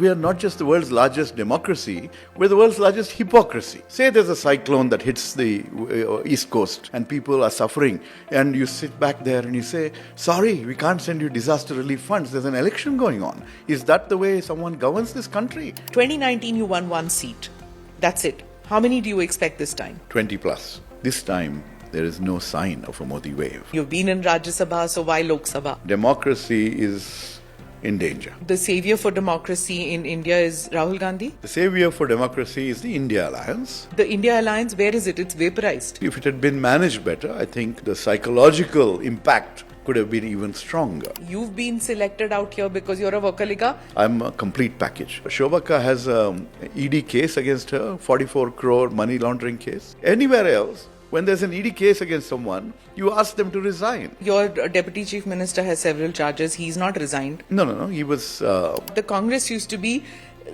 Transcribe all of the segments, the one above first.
we are not just the world's largest democracy, we're the world's largest hypocrisy. Say there's a cyclone that hits the East Coast and people are suffering, and you sit back there and you say, sorry, we can't send you disaster relief funds. There's an election going on. Is that the way someone governs this country? 2019, you won 1 seat. That's it. How many do you expect this time? 20 plus. This time, there is no sign of a Modi wave. You've been in Rajya Sabha, so why Lok Sabha? Democracy is in danger. The savior for democracy in India is Rahul Gandhi. The savior for democracy is the India Alliance. The India Alliance, where is it? It's vaporized. If it had been managed better, I think the psychological impact could have been even stronger. You've been selected out here because you're a Vokkaliga. I'm a complete package. Shobha has an ED case against her, 44 crore money laundering case. Anywhere else, when there's an ED case against someone, you ask them to resign. Your deputy chief minister has several charges. He's not resigned. No. He was... The Congress used to be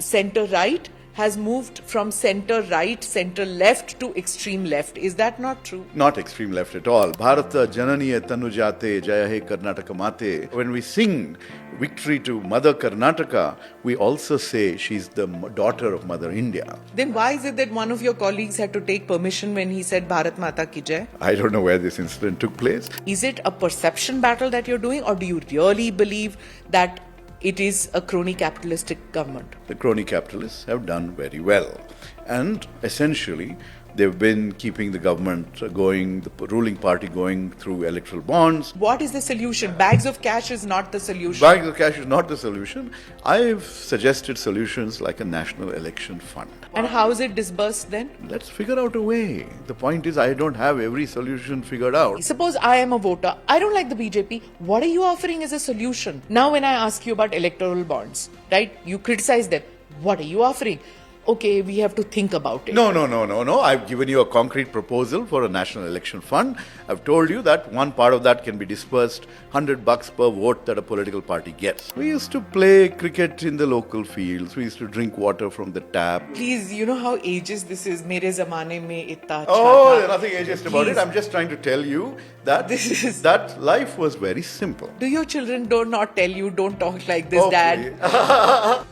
centre-right, has moved from centre-right, centre-left to extreme left. Is that not true? Not extreme left at all. Bharata Jananiya Tanujate Jaya He Karnataka Mate. When we sing victory to Mother Karnataka, we also say she's the daughter of Mother India. Then why is it that one of your colleagues had to take permission when he said Bharat Mata Ki Jai? I don't know where this incident took place. Is it a perception battle that you're doing, or do you really believe that it is a crony capitalistic government? The crony capitalists have done very well. And essentially, they've been keeping the government going, the ruling party going through electoral bonds. What is the solution? Bags of cash is not the solution. Bags of cash is not the solution. I've suggested solutions like a national election fund. And how is it disbursed then? Let's figure out a way. The point is, I don't have every solution figured out. Suppose I am a voter. I don't like the BJP. What are you offering as a solution? Now when I ask you about electoral bonds, right? You criticize them. What are you offering? Okay, we have to think about it. No. I've given you a concrete proposal for a national election fund. I've told you that one part of that can be dispersed, $100 per vote that a political party gets. We used to play cricket in the local fields. We used to drink water from the tap. Please, you know how ageist this is. Mere zamane mein itna acha Oh, tha. there's nothing ageist about it. I'm just trying to tell you that that life was very simple. Do your children not tell you, don't talk like this, Okay. Dad?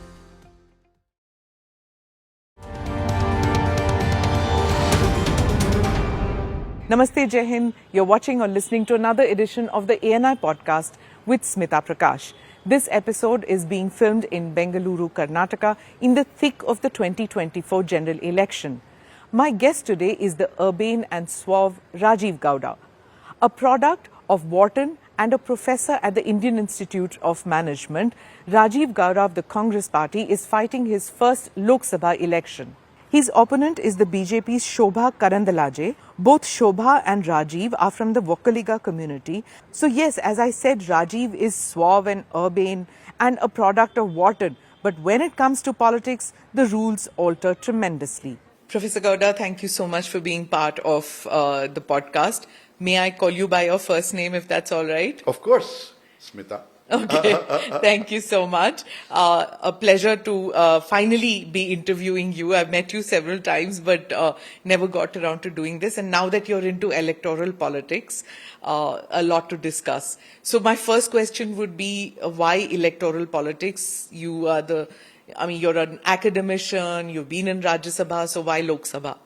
Namaste, Jai Hind. You're watching or listening to another edition of the ANI podcast with Smita Prakash. This episode is being filmed in Bengaluru, Karnataka, in the thick of the 2024 general election. My guest today is the urbane and suave Rajeev Gowda, a product of Wharton and a professor at the Indian Institute of Management. Rajeev Gowda of the Congress Party is fighting his first Lok Sabha election. His opponent is the BJP's Shobha Karandlaje. Both Shobha and Rajeev are from the Vokkaliga community. So yes, as I said, Rajeev is suave and urbane and a product of Wharton. But when it comes to politics, the rules alter tremendously. Professor Gowda, thank you so much for being part of the podcast. May I call you by your first name if that's all right? Of course, Smita. Okay, thank you so much. A pleasure to finally be interviewing you. I've met you several times, but never got around to doing this. And now that you're into electoral politics, a lot to discuss. So my first question would be, why electoral politics? You're an academician, you've been in Rajya Sabha, so why Lok Sabha?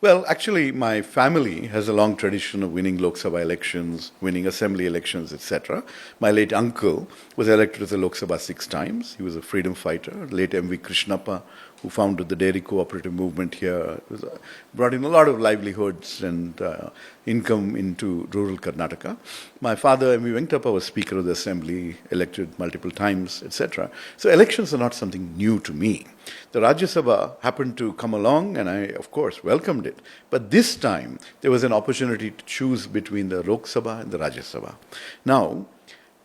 Well, actually, my family has a long tradition of winning Lok Sabha elections, winning assembly elections, etc. My late uncle was elected as a Lok Sabha 6 times. He was a freedom fighter. Late M.V. Krishnappa, who founded the dairy cooperative movement here, brought in a lot of livelihoods and income into rural Karnataka. My father, M.V. Venkatappa, was Speaker of the Assembly, elected multiple times, etc. So elections are not something new to me. The Rajya Sabha happened to come along and I, of course, welcomed it. But this time, there was an opportunity to choose between the Lok Sabha and the Rajya Sabha. Now,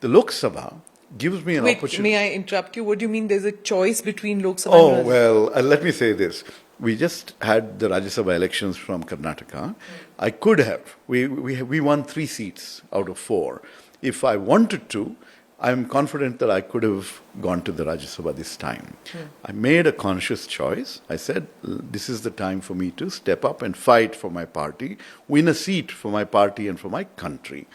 the Lok Sabha gives me an opportunity... May I interrupt you? What do you mean there's a choice between Lok Sabha Oh, and Rajya Sabha? well, let me say this. We just had the Rajya Sabha elections from Karnataka. I could have. We won 3 seats out of 4. If I wanted to, I'm confident that I could have gone to the Rajya Sabha this time. I made a conscious choice. I said, this is the time for me to step up and fight for my party, win a seat for my party and for my country.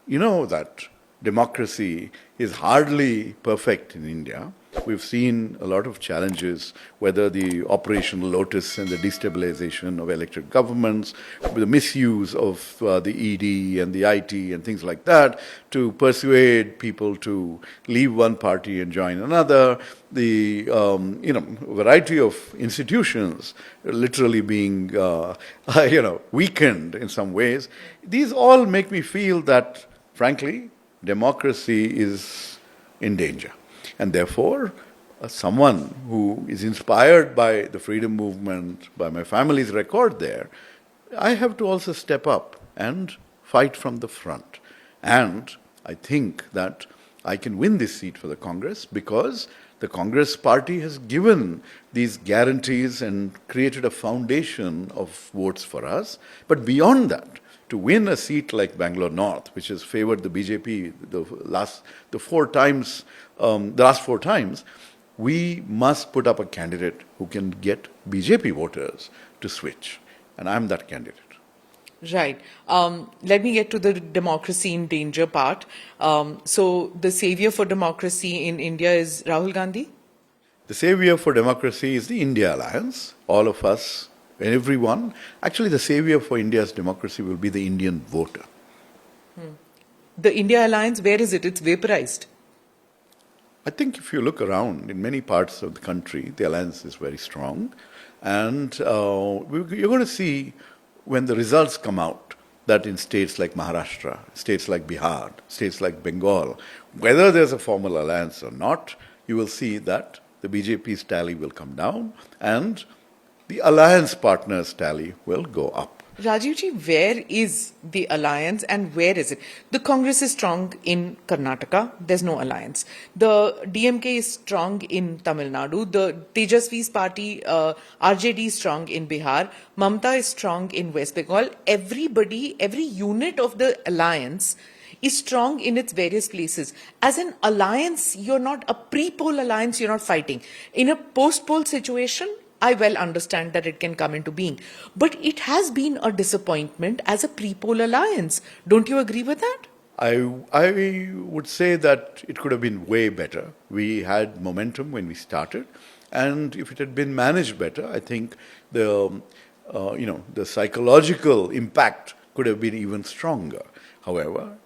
You know that democracy is hardly perfect in India. We've seen a lot of challenges, whether the Operation Lotus and the destabilization of elected governments, the misuse of the ED and the IT and things like that to persuade people to leave one party and join another, the variety of institutions literally being weakened in some ways. These all make me feel that, frankly, democracy is in danger. And therefore, someone who is inspired by the freedom movement, by my family's record there, I have to also step up and fight from the front. And I think that I can win this seat for the Congress because the Congress party has given these guarantees and created a foundation of votes for us. But beyond that, to win a seat like Bangalore North, which has favored the BJP the last four times, we must put up a candidate who can get BJP voters to switch. And I'm that candidate. Right. Let me get to the democracy in danger part. So the savior for democracy in India is Rahul Gandhi? The savior for democracy is the India Alliance. All of us, everyone. Actually, the savior for India's democracy will be the Indian voter. The India Alliance, where is it? It's vaporized. I think if you look around in many parts of the country, the alliance is very strong. And you're going to see when the results come out that in states like Maharashtra, states like Bihar, states like Bengal, whether there's a formal alliance or not, you will see that the BJP's tally will come down and the alliance partners' tally will go up. Rajivji, where is the alliance and where is it? The Congress is strong in Karnataka. There's no alliance. The DMK is strong in Tamil Nadu. The Tejasvi's party, RJD is strong in Bihar. Mamta is strong in West Bengal. Everybody, every unit of the alliance is strong in its various places. As an alliance, you're not a pre-poll alliance, you're not fighting. In a post-poll situation, I well understand that it can come into being. But it has been a disappointment as a pre-poll alliance. Don't you agree with that? I would say that it could have been way better. We had momentum when we started. And if it had been managed better, I think the psychological impact could have been even stronger. However,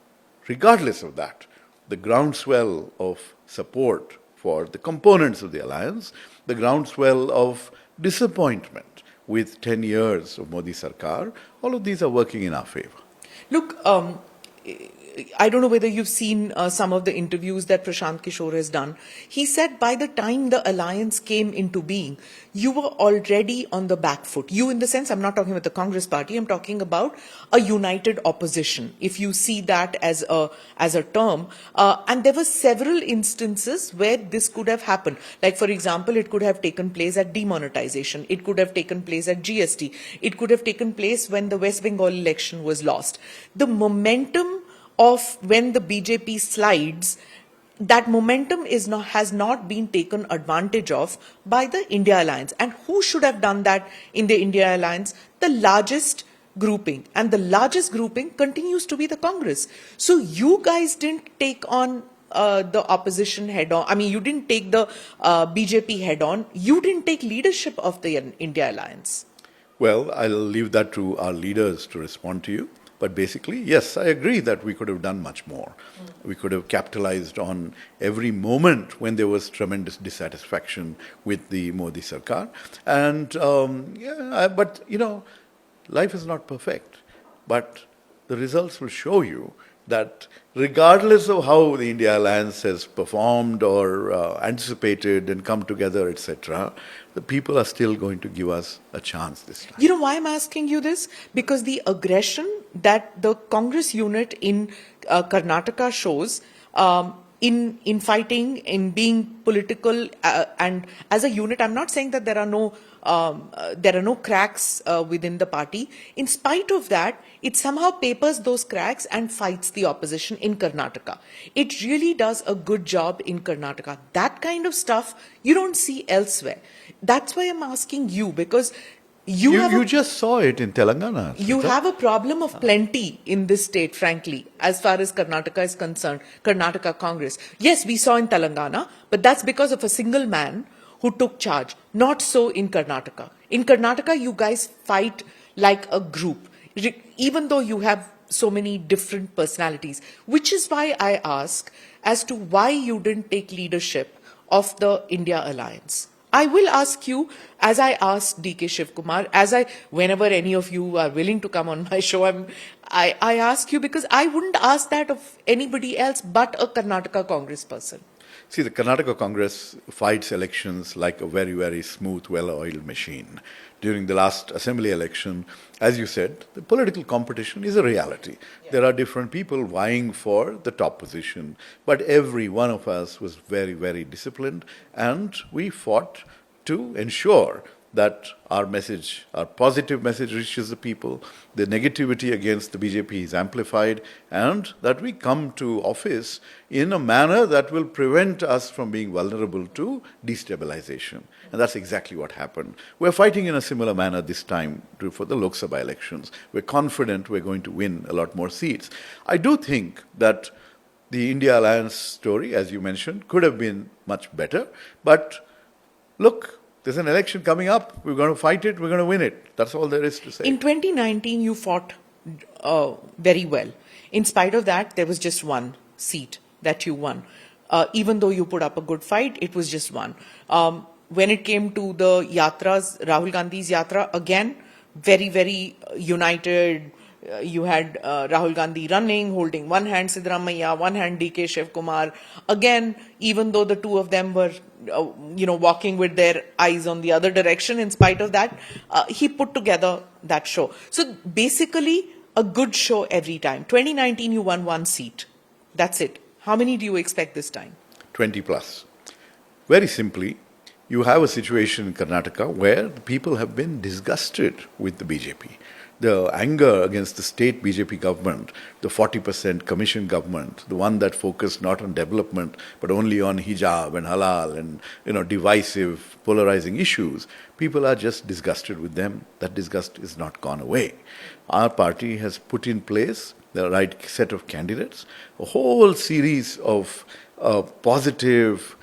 regardless of that, the groundswell of support for the components of the alliance, the groundswell of disappointment with 10 years of Modi Sarkar, all of these are working in our favor. Look, I don't know whether you've seen some of the interviews that Prashant Kishore has done. He said by the time the alliance came into being, you were already on the back foot. You, in the sense, I'm not talking about the Congress party, I'm talking about a united opposition, if you see that as a term. And there were several instances where this could have happened. Like, for example, it could have taken place at demonetization. It could have taken place at GST. It could have taken place when the West Bengal election was lost. The momentum of when the BJP slides, that momentum has not been taken advantage of by the India Alliance. And who should have done that in the India Alliance? The largest grouping. And the largest grouping continues to be the Congress. So you guys didn't take on the opposition head on. I mean, you didn't take the BJP head on. You didn't take leadership of the India Alliance. Well, I'll leave that to our leaders to respond to you. But basically, yes, I agree that we could have done much more. We could have capitalized on every moment when there was tremendous dissatisfaction with the Modi Sarkar. And, but, life is not perfect. But the results will show you that regardless of how the India Alliance has performed or anticipated and come together, etc., the people are still going to give us a chance this time. You know why I'm asking you this? Because the aggression that the Congress unit in Karnataka shows in fighting, in being political, and as a unit, I'm not saying that there are no cracks within the party. In spite of that, it somehow papers those cracks and fights the opposition in Karnataka. It really does a good job in Karnataka. That kind of stuff you don't see elsewhere. That's why I'm asking you, because You just saw it in Telangana. You Smita. have a problem of plenty in this state, frankly, as far as Karnataka is concerned. Karnataka Congress. Yes, we saw in Telangana, but that's because of a single man who took charge. Not so in Karnataka. In Karnataka, you guys fight like a group, even though you have so many different personalities, which is why I ask as to why you didn't take leadership of the India Alliance. I will ask you, as I asked DK Shivkumar, whenever any of you are willing to come on my show, I ask you because I wouldn't ask that of anybody else but a Karnataka Congress person. See, the Karnataka Congress fights elections like a very, very smooth, well-oiled machine. During the last assembly election, as you said, the political competition is a reality. Yeah. There are different people vying for the top position, but every one of us was very, very disciplined, and we fought to ensure that our message, our positive message reaches the people, the negativity against the BJP is amplified, and that we come to office in a manner that will prevent us from being vulnerable to destabilization. And that's exactly what happened. We're fighting in a similar manner this time for the Lok Sabha elections. We're confident we're going to win a lot more seats. I do think that the India Alliance story, as you mentioned, could have been much better, but look, there's an election coming up. We're going to fight it. We're going to win it. That's all there is to say. In 2019, you fought very well. In spite of that, there was just one seat that you won. Even though you put up a good fight, it was just one. When it came to the yatras, Rahul Gandhi's yatra, again, very, very united. You had Rahul Gandhi running, holding one hand Siddaramaiah, one hand DK Shivkumar. Again, even though the two of them were, walking with their eyes on the other direction, in spite of that, he put together that show. So basically, a good show every time. 2019, you won one seat. That's it. How many do you expect this time? 20 plus. Very simply, you have a situation in Karnataka where the people have been disgusted with the BJP. The anger against the state BJP government, the 40% commission government, the one that focused not on development but only on hijab and halal and divisive, polarizing issues, people are just disgusted with them. That disgust is not gone away. Our party has put in place the right set of candidates, a whole series of positive,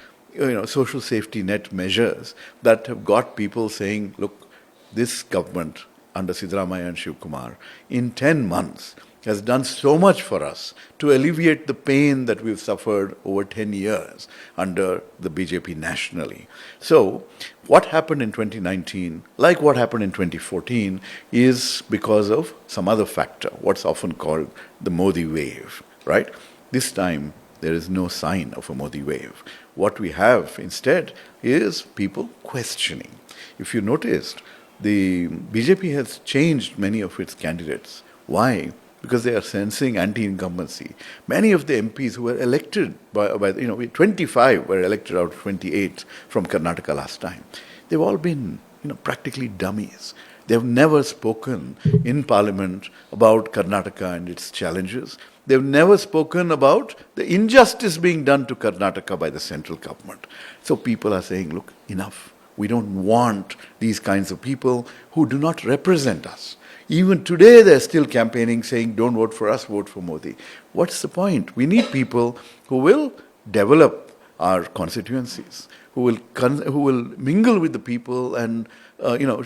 social safety net measures that have got people saying, look, this government under Siddaramaiah and Shivkumar, in 10 months, has done so much for us to alleviate the pain that we've suffered over 10 years under the BJP nationally. So, what happened in 2019, like what happened in 2014, is because of some other factor, what's often called the Modi wave, right? This time, there is no sign of a Modi wave. What we have instead is people questioning. If you noticed, the BJP has changed many of its candidates. Why? Because they are sensing anti-incumbency. Many of the MPs who were elected by 25 were elected out of 28 from Karnataka last time. They've all been, practically dummies. They've never spoken in Parliament about Karnataka and its challenges. They've never spoken about the injustice being done to Karnataka by the central government. So people are saying, look, enough. We don't want these kinds of people who do not represent us. Even today, they're still campaigning, saying, don't vote for us, vote for Modi. What's the point? We need people who will develop our constituencies, who will mingle with the people and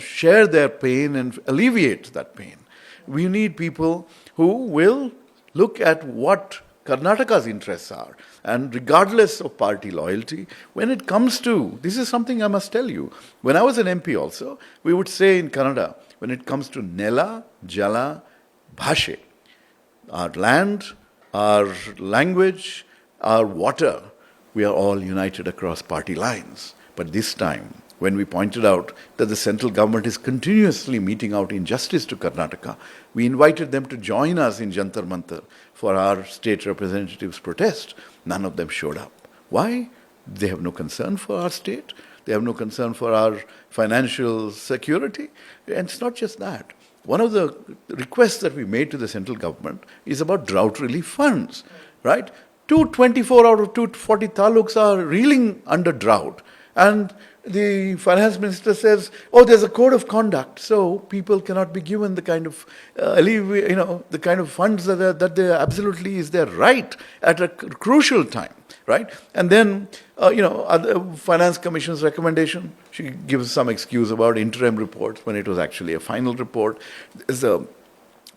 share their pain and alleviate that pain. We need people who will look at what Karnataka's interests are. And regardless of party loyalty, when it comes to, this is something I must tell you, when I was an MP also, we would say in Kannada, when it comes to Nela, Jala, Bhashe, our land, our language, our water, we are all united across party lines. But this time, when we pointed out that the central government is continuously meting out injustice to Karnataka, we invited them to join us in Jantar Mantar for our state representatives' protest. None of them showed up. Why? They have no concern for our state. They have no concern for our financial security. And it's not just that. One of the requests that we made to the central government is about drought relief funds, right? 224 out of 240 taluks are reeling under drought. And the finance minister says, oh, there's a code of conduct, so people cannot be given the kind of, the kind of funds that they absolutely is their right at a crucial time, right? And then, other finance commission's recommendation, she gives some excuse about interim reports when it was actually a final report. There's a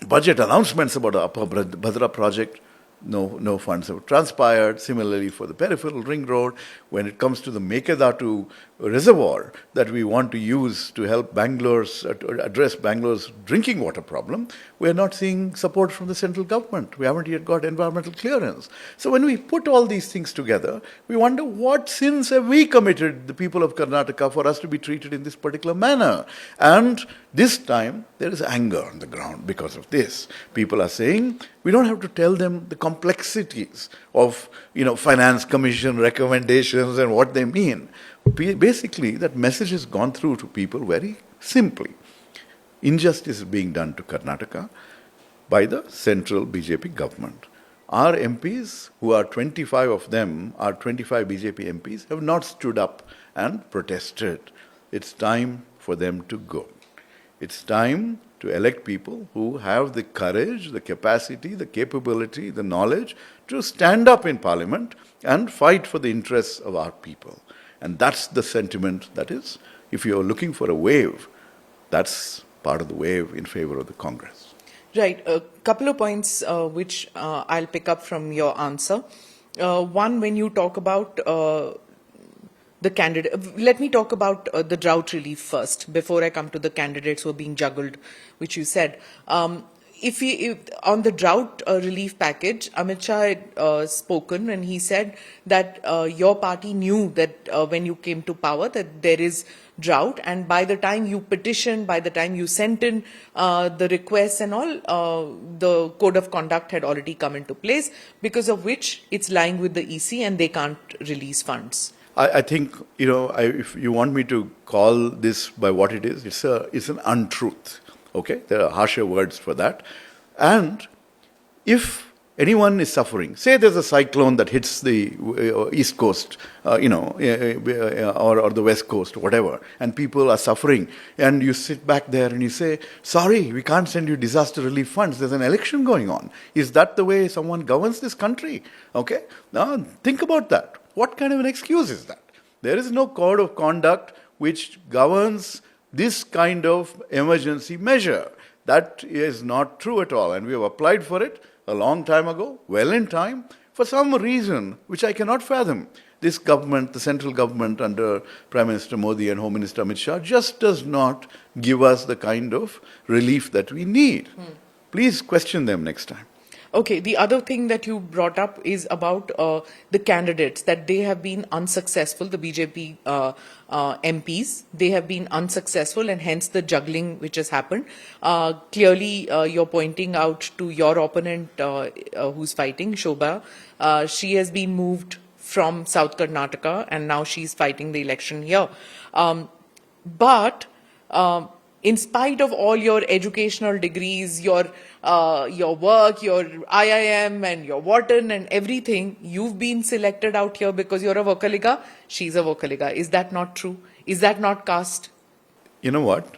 budget announcements about the Upper Bhadra project. No funds have transpired. Similarly, for the peripheral ring road, when it comes to the Mekedatu reservoir that we want to use to help address Bangalore's drinking water problem, we are not seeing support from the central government. We haven't yet got environmental clearance. So when we put all these things together, we wonder what sins have we committed, the people of Karnataka, for us to be treated in this particular manner. And this time, there is anger on the ground because of this. People are saying, we don't have to tell them the complexities of, finance commission recommendations and what they mean. Basically, that message has gone through to people very simply. Injustice is being done to Karnataka by the central BJP government. Our MPs, who are 25 of them, are 25 BJP MPs, have not stood up and protested. It's time for them to go. It's time to elect people who have the courage, the capacity, the capability, the knowledge to stand up in Parliament and fight for the interests of our people. And that's the sentiment that is, if you're looking for a wave, that's part of the wave in favor of the Congress. Right. A couple of points which I'll pick up from your answer. One, when you talk about the candidate, let me talk about the drought relief first, before I come to the candidates who are being juggled, which you said. If on the drought relief package, Amit Shah had spoken, and he said that your party knew that when you came to power that there is drought, and by the time you petitioned, by the time you sent in the requests and all, the code of conduct had already come into place, because of which it's lying with the EC and they can't release funds. I think, if you want me to call this by what it is, it's an untruth. Okay, there are harsher words for that. And if anyone is suffering, say there's a cyclone that hits the East Coast, or the West Coast, whatever, and people are suffering, and you sit back there and you say, sorry, we can't send you disaster relief funds, there's an election going on. Is that the way someone governs this country? Okay, now think about that. What kind of an excuse is that? There is no code of conduct which governs this kind of emergency measure. That is not true at all. And we have applied for it a long time ago, well in time, for some reason which I cannot fathom. This government, the central government under Prime Minister Modi and Home Minister Amit Shah, just does not give us the kind of relief that we need. Please question them next time. Okay, the other thing that you brought up is about the candidates, that they have been unsuccessful, the BJP MPs, they have been unsuccessful, and hence the juggling which has happened. Clearly, you're pointing out to your opponent who's fighting, Shobha. She has been moved from South Karnataka and now she's fighting the election here. But in spite of all your educational degrees, your work, your IIM and your Wharton and everything, you've been selected out here because you're a Vokkaliga, she's a Vokkaliga. Is that not true? Is that not caste? You know what?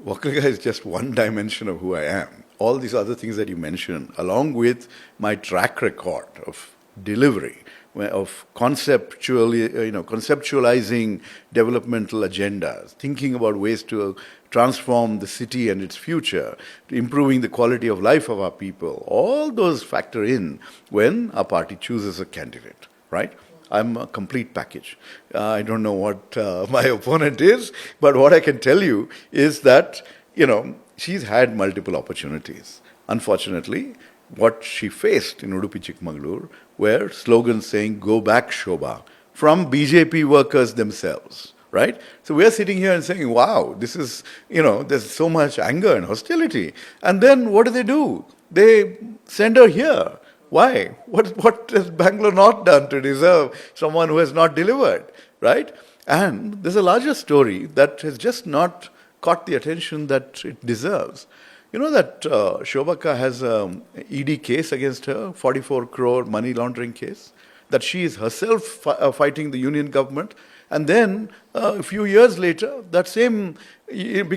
Vokkaliga is just one dimension of who I am. All these other things that you mentioned, along with my track record of delivery, of conceptualizing developmental agendas, thinking about ways to transform the city and its future, to improving the quality of life of our people. All those factor in when a party chooses a candidate, right? I'm a complete package. I don't know what my opponent is, but what I can tell you is that, she's had multiple opportunities. Unfortunately, what she faced in Udupi Chikmagalur were slogans saying, "Go back, Shobha," from BJP workers themselves, right? So we're sitting here and saying, wow, this is, there's so much anger and hostility. And then what do? They send her here. Why? What has Bangalore not done to deserve someone who has not delivered, right? And there's a larger story that has just not caught the attention that it deserves. You know that Shobha has an ED case against her, 44 crore money laundering case, that she is herself fighting the union government. And then a few years later,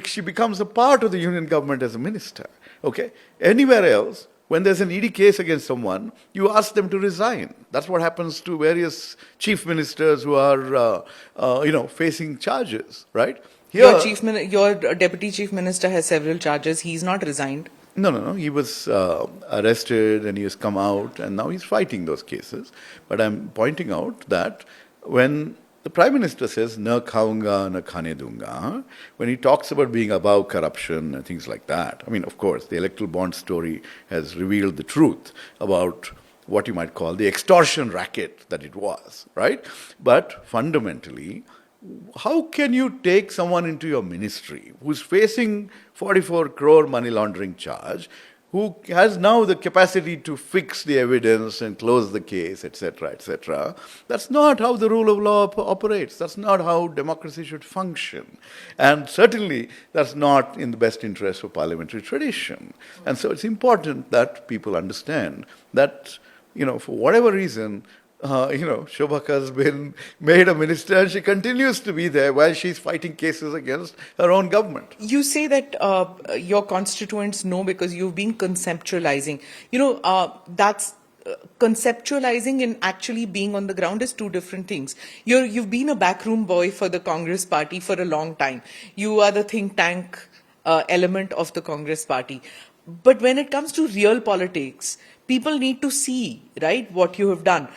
she becomes a part of the union government as a minister. Okay? Anywhere else, when there's an ED case against someone, you ask them to resign. That's what happens to various chief ministers who are, facing charges, right? Here, your deputy chief minister has several charges. He's not resigned. No. He was arrested and he has come out and now he's fighting those cases. But I'm pointing out that when the Prime Minister says, na khaunga, na khane dunga, when he talks about being above corruption and things like that, I mean, of course, the electoral bond story has revealed the truth about what you might call the extortion racket that it was, right? But fundamentally, how can you take someone into your ministry who's facing 44 crore money laundering charge, who has now the capacity to fix the evidence and close the case, etc., etc. That's not how the rule of law operates. That's not how democracy should function. And certainly, that's not in the best interest of parliamentary tradition. And so it's important that people understand that, for whatever reason, Shobha has been made a minister and she continues to be there while she's fighting cases against her own government. You say that your constituents know because you've been conceptualizing. That's conceptualizing and actually being on the ground is two different things. You've been a backroom boy for the Congress party for a long time. You are the think tank element of the Congress party. But when it comes to real politics, people need to see, right, what you have done.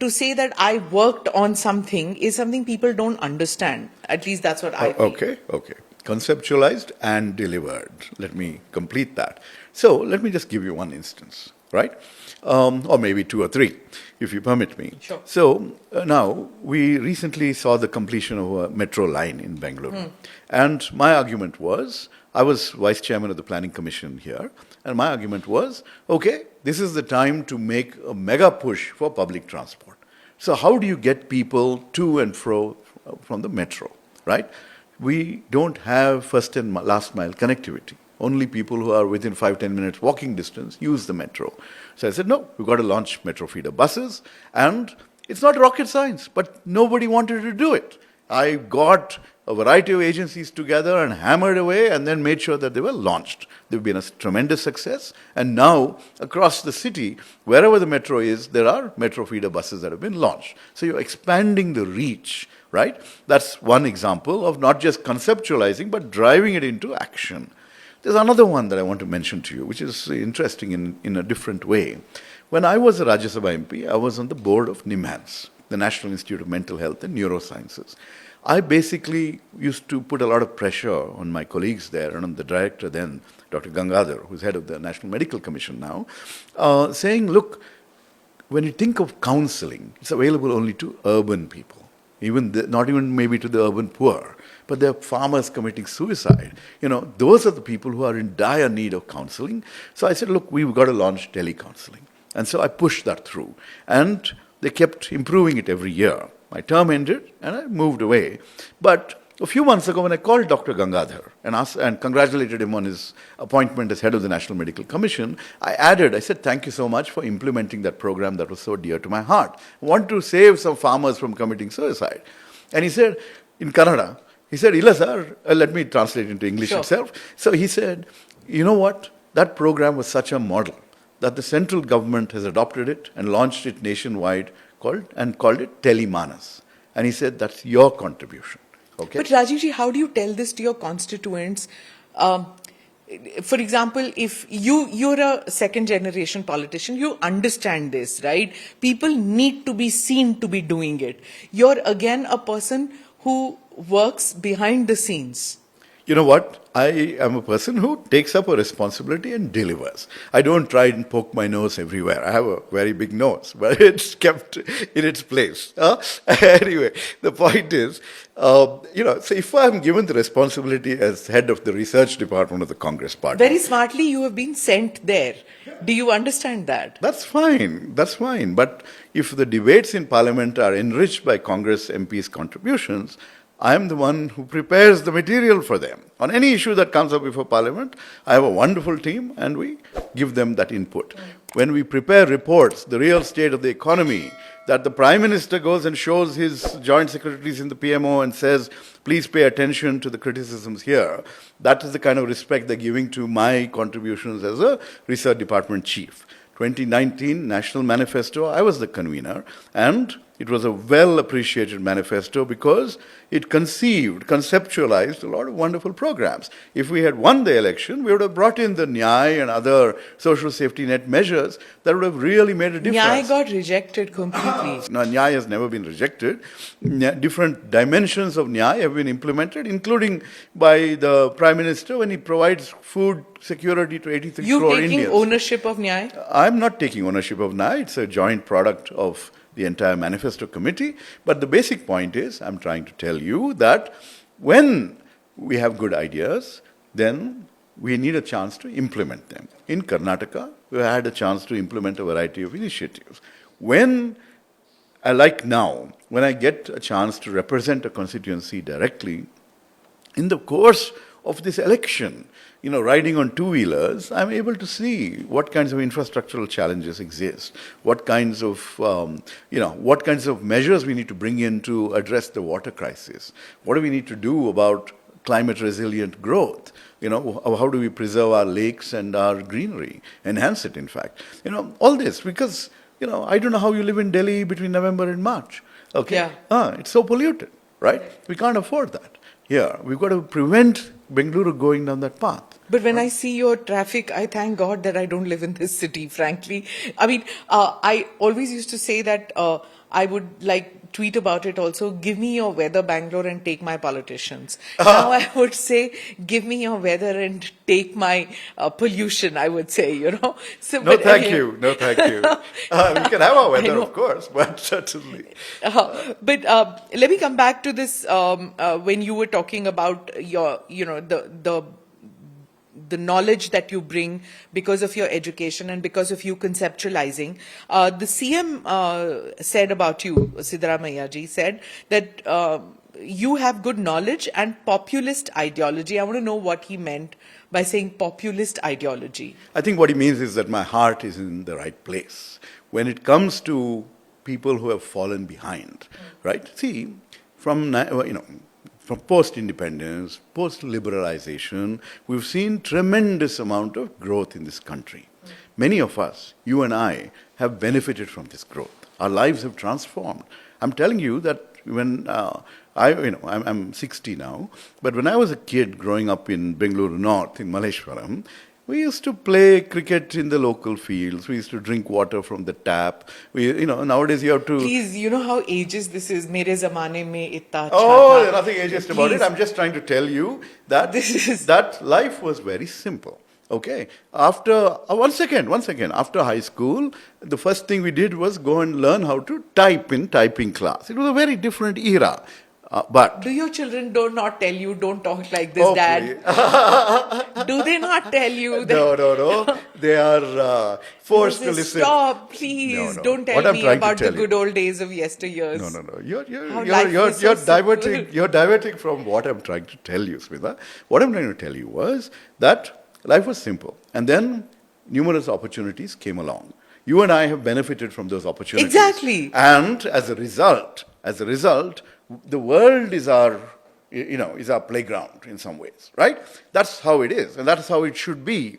To say that I worked on something is something people don't understand. At least that's what I feel. Okay. Conceptualized and delivered. Let me complete that. So let me just give you one instance, right? Or maybe two or three, if you permit me. Sure. So now we recently saw the completion of a metro line in Bengaluru. And my argument was, I was vice chairman of the planning commission here, and my argument was, okay, this is the time to make a mega push for public transport. So how do you get people to and fro from the metro, right? We don't have first and last mile connectivity. Only people who are within 5-10 minutes walking distance use the metro. So I said, no, we've got to launch metro feeder buses. And it's not rocket science, but nobody wanted to do it. I got a variety of agencies together and hammered away and then made sure that they were launched. They've been a tremendous success. And now, across the city, wherever the metro is, there are metro feeder buses that have been launched. So you're expanding the reach, right? That's one example of not just conceptualizing, but driving it into action. There's another one that I want to mention to you, which is interesting in a different way. When I was a Rajya Sabha MP, I was on the board of NIMHANS, the National Institute of Mental Health and Neurosciences. I basically used to put a lot of pressure on my colleagues there and on the director then, Dr. Gangadhar, who's head of the National Medical Commission now, saying, look, when you think of counseling, it's available only to urban people, not even maybe to the urban poor, but there are farmers committing suicide. Those are the people who are in dire need of counseling. So I said, look, we've got to launch telecounseling. And so I pushed that through. And they kept improving it every year. My term ended and I moved away. But a few months ago when I called Dr. Gangadhar and congratulated him on his appointment as head of the National Medical Commission, I said, thank you so much for implementing that program that was so dear to my heart. I want to save some farmers from committing suicide. And he said, in Kannada, Illa sir, let me translate into English itself. So he said, you know what? That program was such a model that the central government has adopted it and launched it nationwide called it Telemanas. And he said, that's your contribution. Okay. But Rajivji, how do you tell this to your constituents? For example, if you're a second generation politician, you understand this, right? People need to be seen to be doing it. You're again a person who works behind the scenes. You know what? I am a person who takes up a responsibility and delivers. I don't try and poke my nose everywhere. I have a very big nose, but it's kept in its place. Anyway, the point is, so if I'm given the responsibility as head of the research department of the Congress party. Very smartly, you have been sent there. Do you understand that? That's fine. But if the debates in Parliament are enriched by Congress MPs' contributions, I am the one who prepares the material for them. On any issue that comes up before Parliament, I have a wonderful team and we give them that input. When we prepare reports, the real state of the economy, that the Prime Minister goes and shows his joint secretaries in the PMO and says, please pay attention to the criticisms here. That is the kind of respect they're giving to my contributions as a research department chief. 2019 National Manifesto, I was the convener, and it was a well-appreciated manifesto because it conceptualized a lot of wonderful programs. If we had won the election, we would have brought in the Nyay and other social safety net measures that would have really made a difference. Nyay got rejected completely. No, Nyay has never been rejected. Different dimensions of Nyay have been implemented, including by the Prime Minister when he provides food security to 83 crore Indians. You taking ownership of Nyay? I'm not taking ownership of Nyay. It's a joint product of the entire manifesto committee. But the basic point is, I'm trying to tell you that when we have good ideas, then we need a chance to implement them. In Karnataka, we had a chance to implement a variety of initiatives. Like now, when I get a chance to represent a constituency directly, in the course of this election, riding on two-wheelers, I'm able to see what kinds of infrastructural challenges exist, what kinds of measures we need to bring in to address the water crisis, what do we need to do about climate-resilient growth, how do we preserve our lakes and our greenery, enhance it, in fact. All this, because, I don't know how you live in Delhi between November and March. Okay? Yeah. It's so polluted, right? We can't afford that. Here, we've got to prevent Bengaluru going down that path. But when I see your traffic, I thank God that I don't live in this city, frankly. I mean, I always used to say that I would tweet about it also, give me your weather, Bangalore, and take my politicians. Now I would say, give me your weather and take my pollution, I would say, So, No, thank you. We can have our weather, of course, but certainly. But let me come back to this when you were talking about your, the knowledge that you bring because of your education and because of you conceptualizing. The CM said about you, Siddaramaiah ji, said that you have good knowledge and populist ideology. I want to know what he meant by saying populist ideology. I think what he means is that my heart is in the right place. When it comes to people who have fallen behind, right? See, from post-independence, post-liberalization, we've seen tremendous amount of growth in this country. Many of us, you and I, have benefited from this growth. Our lives have transformed. I'm telling you that when I'm 60 now, but when I was a kid growing up in Bengaluru North, in Malleshwaram, we used to play cricket in the local fields. We used to drink water from the tap. Nowadays you have to... Please, you know how ageist this is? Mere zamane mein itta Oh, there's nothing ageist about it. I'm just trying to tell you that that life was very simple. Okay. After, one second. After high school, the first thing we did was go and learn how to type in typing class. It was a very different era. But do your children not tell you, don't talk like this, Dad? Do they not tell you that? No. They are forced to listen. Stop, please. No. Don't tell me about the good old days of yesteryears. No. You're diverting from what I'm trying to tell you, Smita. What I'm trying to tell you was that life was simple. And then numerous opportunities came along. You and I have benefited from those opportunities. Exactly. And as a result, the world is our playground in some ways, right? That's how it is, and that's how it should be.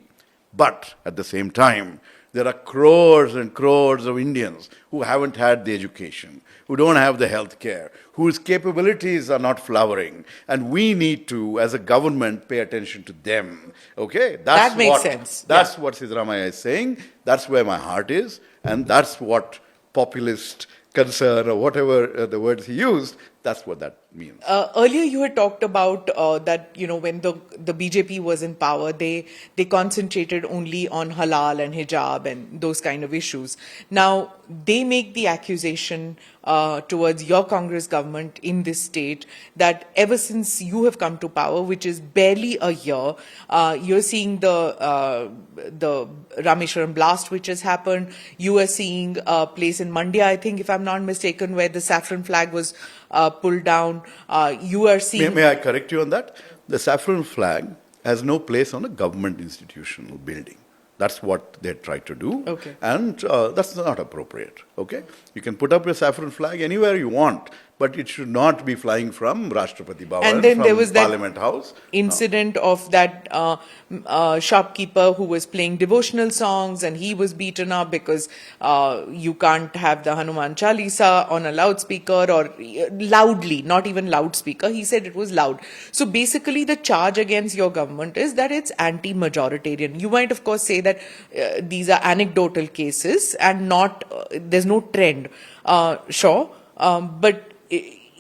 But at the same time, there are crores and crores of Indians who haven't had the education, who don't have the health care, whose capabilities are not flowering, and we need to, as a government, pay attention to them. Okay, that makes sense. That's what Siddaramaiah is saying. That's where my heart is, and that's what populist concern or whatever the words he used, that's what that means. Earlier you had talked about that, when the BJP was in power, they concentrated only on halal and hijab and those kind of issues. Now, they make the accusation towards your Congress government in this state that ever since you have come to power, which is barely a year, you're seeing the Rameshwaram blast which has happened. You are seeing a place in Mandya, I think, if I'm not mistaken, where the saffron flag was pulled down. You are seeing... May I correct you on that? The saffron flag has no place on a government institutional building. That's what they tried to do. Okay. And that's not appropriate. Okay? You can put up your saffron flag anywhere you want, but it should not be flying from Rashtrapati Bhavan, And then from there was that Parliament House. incident of that shopkeeper who was playing devotional songs and he was beaten up because you can't have the Hanuman Chalisa on a loudspeaker or loudly, not even loudspeaker. He said it was loud. So basically the charge against your government is that it's anti-majoritarian. You might of course say that these are anecdotal cases and not, there's no trend. Sure. But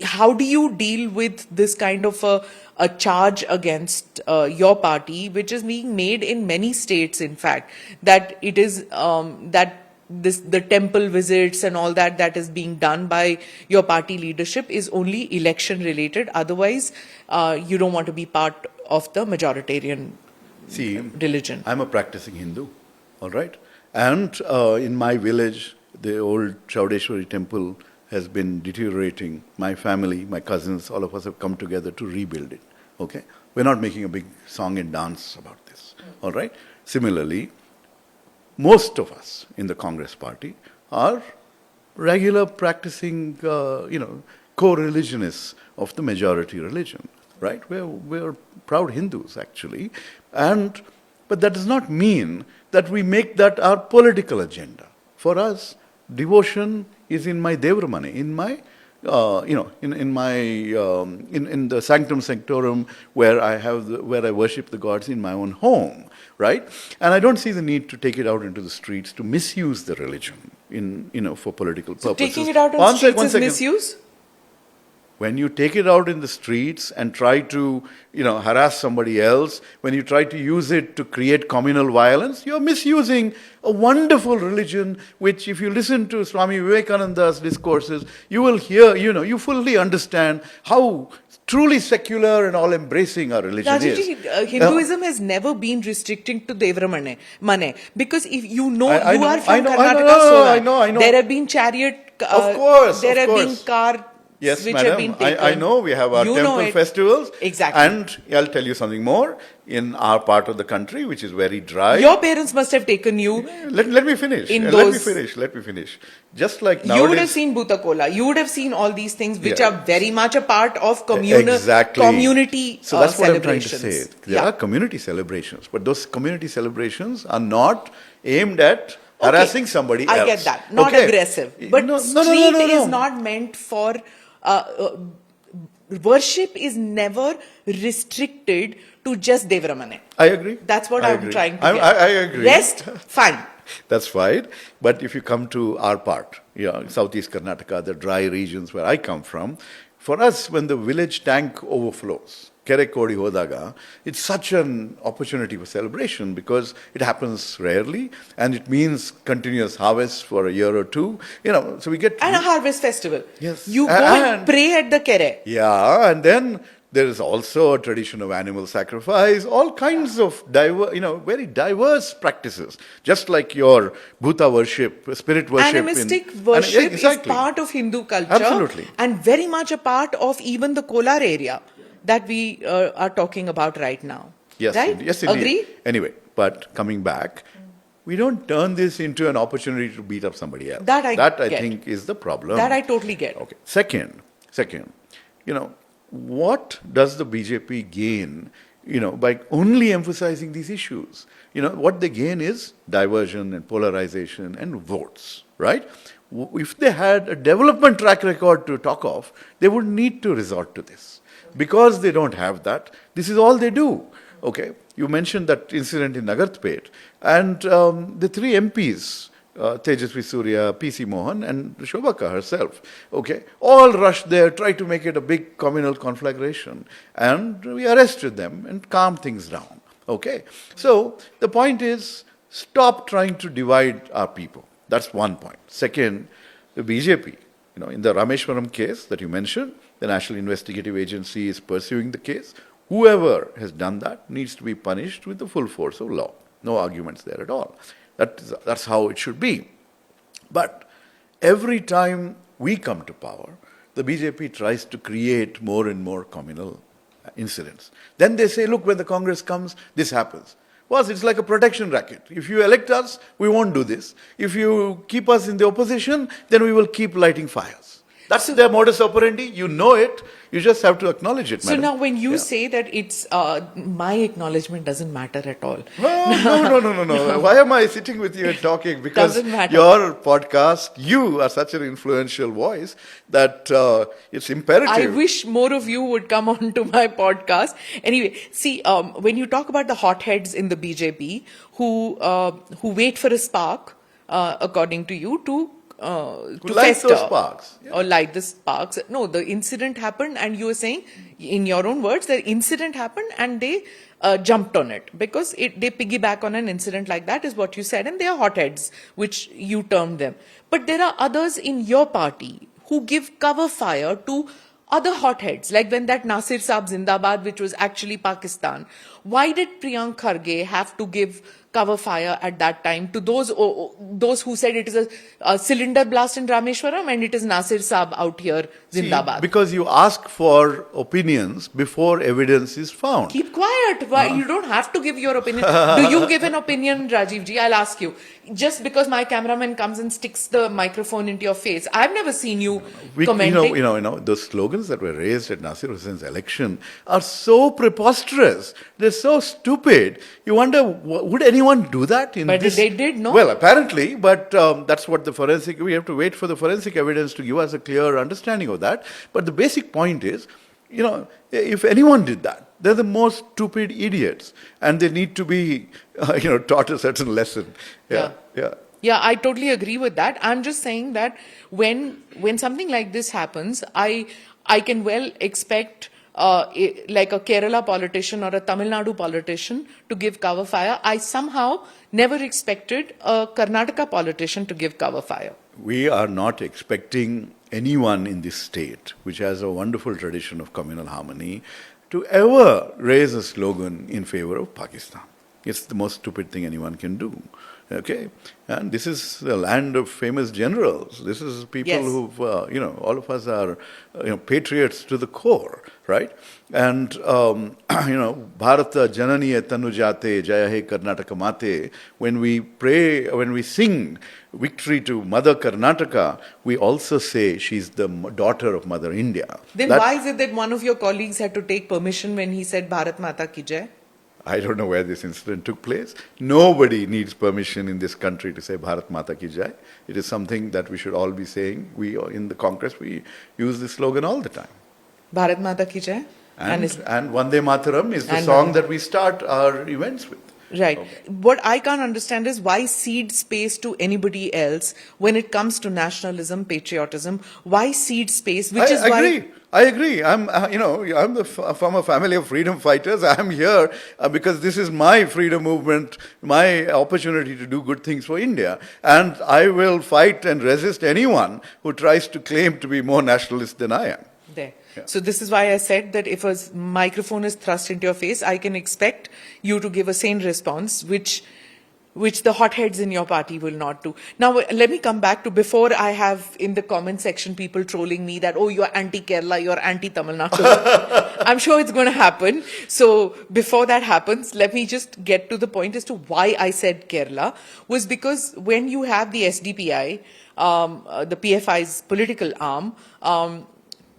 how do you deal with this kind of a charge against your party, which is being made in many states, in fact, that it is the temple visits and all that is being done by your party leadership is only election related. Otherwise, you don't want to be part of the majoritarian religion. I'm a practicing Hindu, all right? And in my village, the old Chaudeshwari temple has been deteriorating. My family, my cousins, all of us have come together to rebuild it. Okay? We're not making a big song and dance about this. All right? Similarly, most of us in the Congress party are regular practicing, co-religionists of the majority religion. Right? We're proud Hindus, actually. But that does not mean that we make that our political agenda. For us, devotion is in my devramane, in my, in the sanctum sanctorum where I worship the gods in my own home, right? And I don't see the need to take it out into the streets to misuse the religion for political purposes. Taking it out on the streets is misuse? When you take it out in the streets and try to, harass somebody else, when you try to use it to create communal violence, you're misusing a wonderful religion, which if you listen to Swami Vivekananda's discourses, you will hear, you fully understand how truly secular and all-embracing our religion is. Hinduism has never been restricted to Devramane, because if you are from Karnataka, I know. There have been chariot, of course, there have been car. Yes, which madam, have been taken. I know we have our temple festivals. Exactly. And I'll tell you something more. In our part of the country, which is very dry. Your parents must have taken you. Let me finish. Let me finish. Just like nowadays. You would have seen Bhutakola. You would have seen all these things which are very much a part of community So that's what I'm trying to say. There are community celebrations. But those community celebrations are not aimed at harassing somebody else. I get that. Not aggressive. But street is not meant for... worship is never restricted to just Devramane. I agree. That's what I'm trying to get. I agree. Rest, fine. That's fine. But if you come to our part, Southeast Karnataka, the dry regions where I come from, for us, when the village tank overflows, Kerekodi Hodaga, it's such an opportunity for celebration because it happens rarely and it means continuous harvest for a year or two. So we get... And a harvest festival. Yes. You go and pray at the Kere. Yeah, and then there is also a tradition of animal sacrifice, all kinds of very diverse practices. Just like your Bhuta worship, spirit worship. Animistic worship is part of Hindu culture. Absolutely. And very much a part of even the Kolar area that we are talking about right now. Yes, right? Yes, indeed. Agree? Anyway, but coming back, we don't turn this into an opportunity to beat up somebody else. That I think is the problem. That I totally get. Okay. Second, what does the BJP gain, by only emphasizing these issues? What they gain is diversion and polarization and votes, right? If they had a development track record to talk of, they would need to resort to this. Because they don't have that, this is all they do. Okay, you mentioned that incident in Nagartpet, and the three MPs, Tejasvi Surya, PC Mohan, and Shobha herself, okay, all rushed there, tried to make it a big communal conflagration, and we arrested them and calmed things down. Okay, so the point is, stop trying to divide our people. That's one point. Second, the BJP, in the Rameshwaram case that you mentioned, the National Investigative Agency is pursuing the case. Whoever has done that needs to be punished with the full force of law. No arguments there at all. That's how it should be. But every time we come to power, the BJP tries to create more and more communal incidents. Then they say, look, when the Congress comes, this happens. was it's like a protection racket. If you elect us, we won't do this. If you keep us in the opposition, then we will keep lighting fires. That's their modus operandi. You know it. You just have to acknowledge it, So madam. now when you say that it's, my acknowledgement doesn't matter at all. No. Why am I sitting with you and talking? Because Doesn't matter. your podcast, you are such an influential voice that it's imperative. I wish more of you would come on to my podcast. Anyway, see, when you talk about the hotheads in the BJP who wait for a spark, according to you, to light fester those sparks. Yeah. or light the sparks. No, the incident happened, and you were saying, in your own words, the incident happened, and they jumped on it because they piggyback on an incident like that, is what you said, and they are hotheads, which you termed them. But there are others in your party who give cover fire to other hotheads, like when that Nasir Saab Zindabad, which was actually Pakistan. Why did Priyank Kharge have to give cover fire at that time to those who said it is a cylinder blast in Rameshwaram and it is Nasir Saab out here, Zindabad? See, because you ask for opinions before evidence is found. Keep quiet. Why? You don't have to give your opinion. Do you give an opinion, Rajeev ji? I'll ask you. Just because my cameraman comes and sticks the microphone into your face, I've never seen you commenting. You know, those slogans that were raised at Nasir Hussain's election are so preposterous. They're so stupid. You wonder, would anyone do that? But they did, no? Well, apparently, but that's what we have to wait for the forensic evidence to give us a clear understanding of that. But the basic point is, you know, if anyone did that, they're the most stupid idiots, and they need to be, taught a certain lesson. Yeah. Yeah, I totally agree with that. I'm just saying that when something like this happens, I can well expect like a Kerala politician or a Tamil Nadu politician to give cover fire. I somehow never expected a Karnataka politician to give cover fire. We are not expecting anyone in this state, which has a wonderful tradition of communal harmony, to ever raise a slogan in favor of Pakistan. It's the most stupid thing anyone can do. Okay? And this is the land of famous generals. This is people Yes. who've, all of us are, patriots to the core, right? And, Bharata Janani Tanujate Jaya He Karnataka Mate, when we pray, when we sing victory to Mother Karnataka, we also say she's the daughter of Mother India. Then why is it that one of your colleagues had to take permission when he said Bharat Mata Ki Jai? I don't know where this incident took place. Nobody needs permission in this country to say Bharat Mata Ki Jai. It is something that we should all be saying. We, in the Congress, we use this slogan all the time. Bharat Mata Ki Jai? And Vande Mataram is the song that we start our events with. Right. Okay. What I can't understand is why cede space to anybody else when it comes to nationalism, patriotism. Why cede space? I agree. I'm from a family of freedom fighters. I'm here because this is my freedom movement, my opportunity to do good things for India. And I will fight and resist anyone who tries to claim to be more nationalist than I am. There. Yeah. So this is why I said that if a microphone is thrust into your face, I can expect you to give a sane response, which the hotheads in your party will not do. Now, let me come back to before I have in the comment section people trolling me that, oh, you're anti-Kerala, you're anti-Tamil Nadu. I'm sure it's going to happen. So before that happens, let me just get to the point as to why I said Kerala was because when you have the SDPI, the PFI's political arm,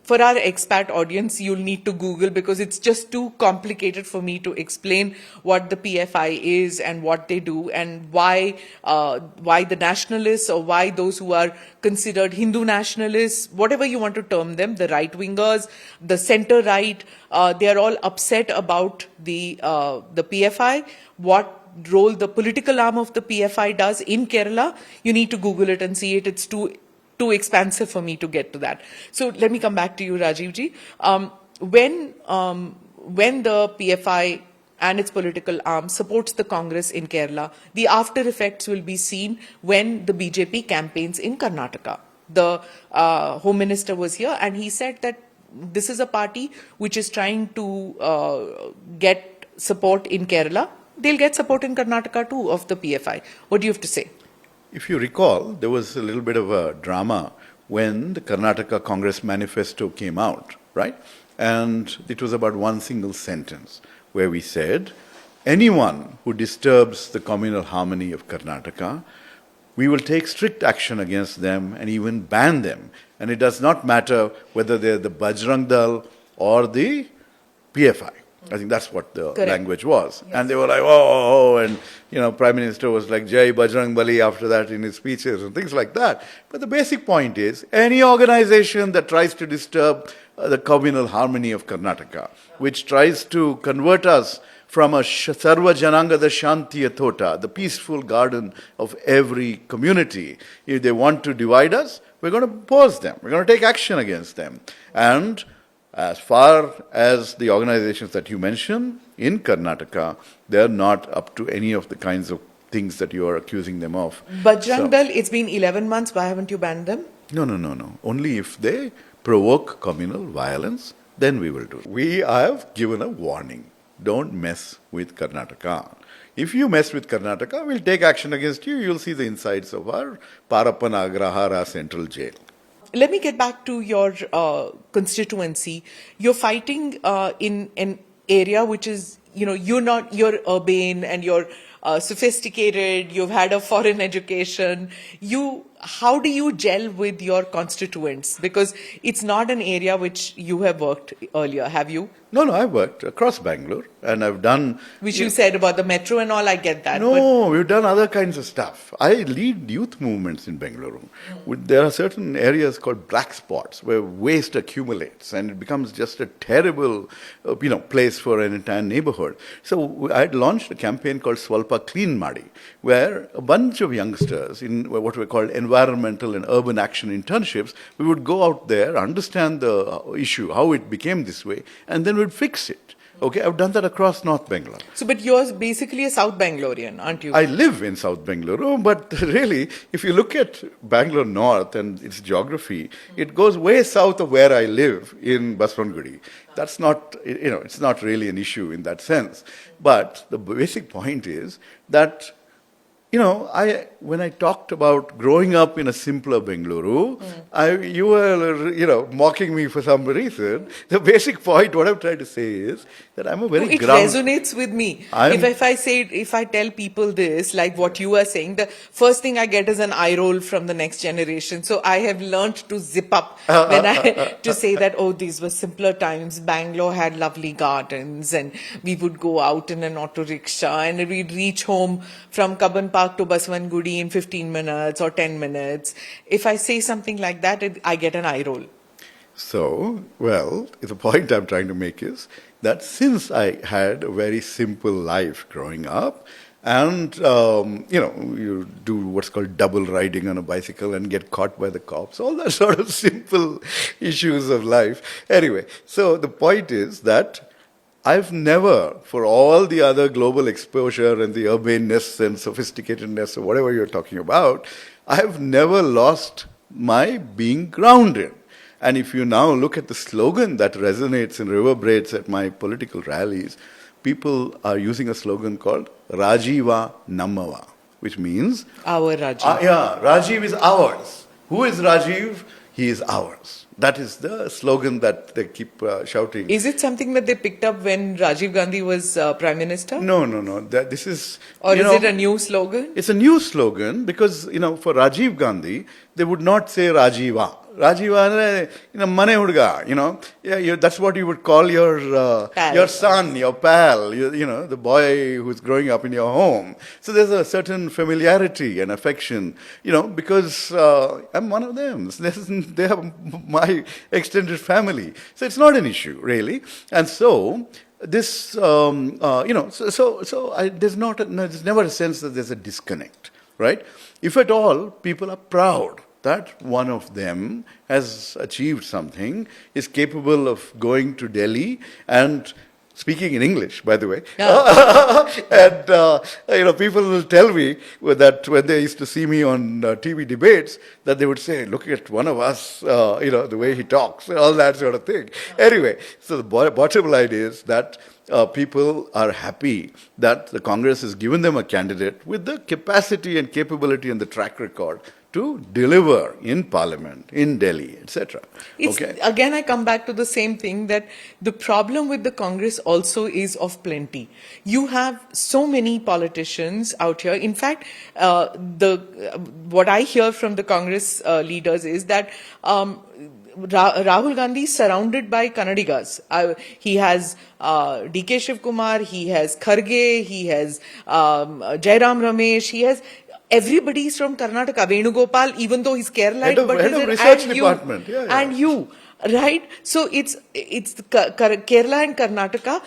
for our expat audience, you'll need to Google because it's just too complicated for me to explain what the PFI is and what they do and why the nationalists or why those who are considered Hindu nationalists, whatever you want to term them, the right-wingers, the center-right, they are all upset about the PFI. What role the political arm of the PFI does in Kerala, you need to Google it and see it. It's too expansive for me to get to that. So let me come back to you, Rajeev ji. When the PFI and its political arm supports the Congress in Kerala, the after effects will be seen when the BJP campaigns in Karnataka. The Home Minister was here and he said that this is a party which is trying to get support in Kerala. They'll get support in Karnataka too of the PFI. What do you have to say? If you recall, there was a little bit of a drama when the Karnataka Congress manifesto came out, right? And it was about one single sentence where we said, anyone who disturbs the communal harmony of Karnataka, we will take strict action against them and even ban them. And it does not matter whether they're the Bajrang Dal or the PFI. I think that's what the language was. Yes. And they were like, oh, and, Prime Minister was like, Jai Bajrang Bali after that in his speeches and things like that. But the basic point is, any organization that tries to disturb the communal harmony of Karnataka, which tries to convert us from a Sarva Janangada Shanti Athota, the peaceful garden of every community, if they want to divide us, we're going to oppose them. We're going to take action against them. And as far as the organizations that you mentioned in Karnataka, they're not up to any of the kinds of things that you are accusing them of. Bajrang Dal, it's been 11 months. Why haven't you banned them? No. Only if they provoke communal violence, then we will do it. I have given a warning. Don't mess with Karnataka. If you mess with Karnataka, we'll take action against you. You'll see the insides of our Parappan Agrahara Central Jail. Let me get back to your constituency. You're fighting in an area which is, you're urban and you're sophisticated. You've had a foreign education. How do you gel with your constituents? Because it's not an area which you have worked earlier, have you? No, I've worked across Bangalore and I've done... Which you said about the metro and all, I get that. No, we've done other kinds of stuff. I lead youth movements in Bengaluru. There are certain areas called black spots where waste accumulates and it becomes just a terrible, place for an entire neighborhood. So I had launched a campaign called Swalpa Clean Madi, where a bunch of youngsters in what we called environmental and urban action internships, we would go out there, understand the issue, how it became this way, and then we'd fix it. Okay, I've done that across North Bangalore. So, but you're basically a South Bangalorean, aren't you? I live in South Bangalore, but really, if you look at Bangalore North and its geography, it goes way south of where I live in Baswangudi. That's not, it's not really an issue in that sense. But the basic point is that when I talked about growing up in a simpler Bengaluru, you were, mocking me for some reason. The basic point, what I'm trying to say is that I'm a very It resonates with me. If I tell people this, like what you are saying, the first thing I get is an eye roll from the next generation. So I have learned to zip up to say that, these were simpler times. Bangalore had lovely gardens and we would go out in an auto rickshaw and we'd reach home from Kabban Park to Baswangudi in 15 minutes or 10 minutes. If I say something like that, I get an eye roll. So, the point I'm trying to make is that since I had a very simple life growing up, and, you do what's called double riding on a bicycle and get caught by the cops, all that sort of simple issues of life. Anyway, so the point is that I've never, for all the other global exposure and the urbanness and sophisticatedness or whatever you're talking about, I've never lost my being grounded. And if you now look at the slogan that resonates and reverberates at my political rallies, people are using a slogan called Rajiva Nammava, which means... Our Rajiv. Rajiv is ours. Who is Rajiv? He is ours. That is the slogan that they keep shouting. Is it something that they picked up when Rajeev Gandhi was Prime Minister? No. This is... Or is it a new slogan? It's a new slogan because, for Rajeev Gandhi, they would not say Rajiva. Rajiva, mane hudga, that's what you would call your son, your pal, the boy who's growing up in your home. So there's a certain familiarity and affection, because I'm one of them. They are my extended family. So it's not an issue, really. And so this, there's never a sense that there's a disconnect, right? If at all, people are proud that one of them has achieved something, is capable of going to Delhi and speaking in English, by the way. And, people will tell me that when they used to see me on TV debates, that they would say, look at one of us, the way he talks, all that sort of thing. Anyway, so the bottom line is that people are happy that the Congress has given them a candidate with the capacity and capability and the track record to deliver in Parliament, in Delhi, etc. Again, I come back to the same thing, that the problem with the Congress also is of plenty. You have so many politicians out here. In fact, what I hear from the Congress leaders is that Rahul Gandhi is surrounded by Kannadigas. He has DK Shiv Kumar, he has Kharge, he has Jairam Ramesh, he has... Everybody is from Karnataka. Venugopal, even though he's Keralite, head of research department. And you, right? So it's Kerala and Karnataka.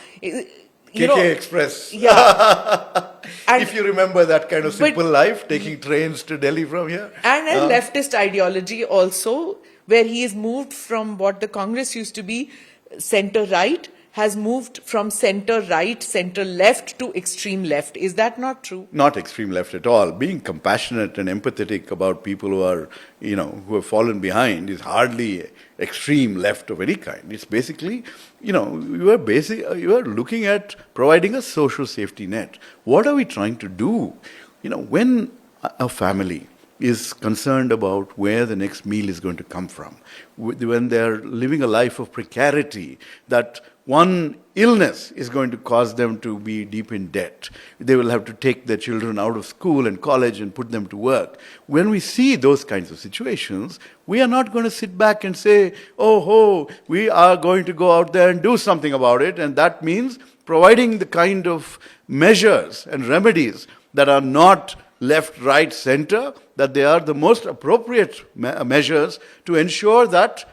KK Express. Yeah. If you remember that kind of simple life, taking trains to Delhi from here. And a leftist ideology also, where he is moved from what the Congress used to be, centre-right, has moved from centre-right, centre-left to extreme left. Is that not true? Not extreme left at all. Being compassionate and empathetic about people who are, who have fallen behind is hardly extreme left of any kind. It's basically, you are looking at providing a social safety net. What are we trying to do? When a family is concerned about where the next meal is going to come from, when they're living a life of precarity, that one illness is going to cause them to be deep in debt. They will have to take their children out of school and college and put them to work. When we see those kinds of situations, we are not going to sit back and say, we are going to go out there and do something about it. And that means providing the kind of measures and remedies that are not left, right, center, that they are the most appropriate measures to ensure that